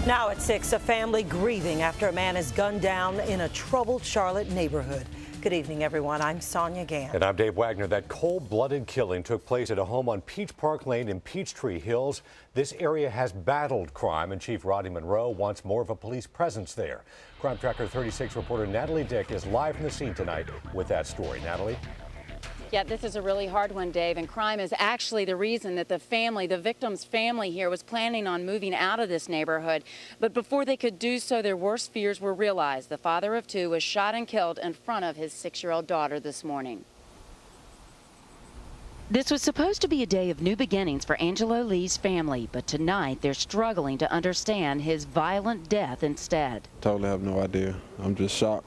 Now at 6, a family grieving after a man is gunned down in a troubled Charlotte neighborhood. Good evening, everyone. I'm Sonia Gann. And I'm Dave Wagner. That cold-blooded killing took place at a home on Peach Park Lane in Peachtree Hills. This area has battled crime, and Chief Rodney Monroe wants more of a police presence there. Crime Tracker 36 reporter Natalie Dick is live from the scene tonight with that story. Natalie? Yeah, this is a really hard one, Dave, and crime is actually the reason that the victim's family here was planning on moving out of this neighborhood. But before they could do so, their worst fears were realized. The father of two was shot and killed in front of his 6-year-old daughter this morning. This was supposed to be a day of new beginnings for Angelo Lee's family, but tonight they're struggling to understand his violent death instead. Totally have no idea. I'm just shocked.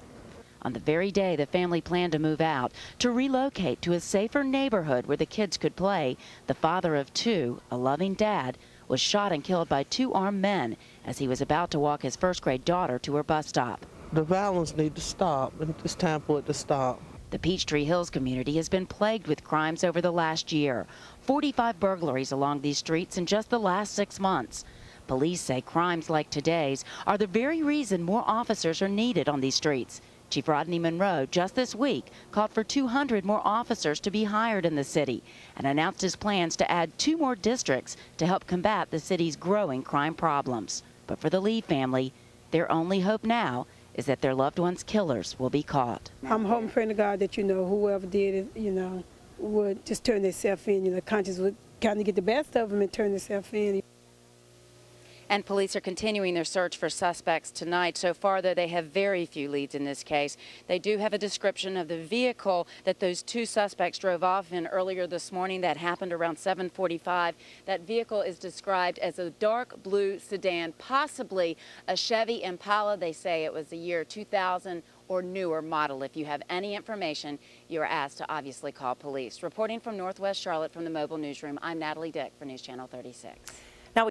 On the very day the family planned to move out, to relocate to a safer neighborhood where the kids could play, the father of two, a loving dad, was shot and killed by two armed men as he was about to walk his first-grade daughter to her bus stop. The violence needs to stop, and it's time for it to stop. The Peachtree Hills community has been plagued with crimes over the last year. 45 burglaries along these streets in just the last 6 months. Police say crimes like today's are the very reason more officers are needed on these streets. Chief Rodney Monroe just this week called for 200 more officers to be hired in the city and announced his plans to add 2 more districts to help combat the city's growing crime problems. But for the Lee family, their only hope now is that their loved ones' killers will be caught. I'm hoping, praying to God that, whoever did it, would just turn themselves in. Conscience would kind of get the best of them and turn themselves in. And police are continuing their search for suspects tonight. So far, though, they have very few leads in this case. They do have a description of the vehicle that those 2 suspects drove off in earlier this morning. That happened around 7:45. That vehicle is described as a dark blue sedan, possibly a Chevy Impala. They say it was the year 2000 or newer model. If you have any information, you are asked to obviously call police. Reporting from Northwest Charlotte from the Mobile Newsroom, I'm Natalie Dick for News Channel 36.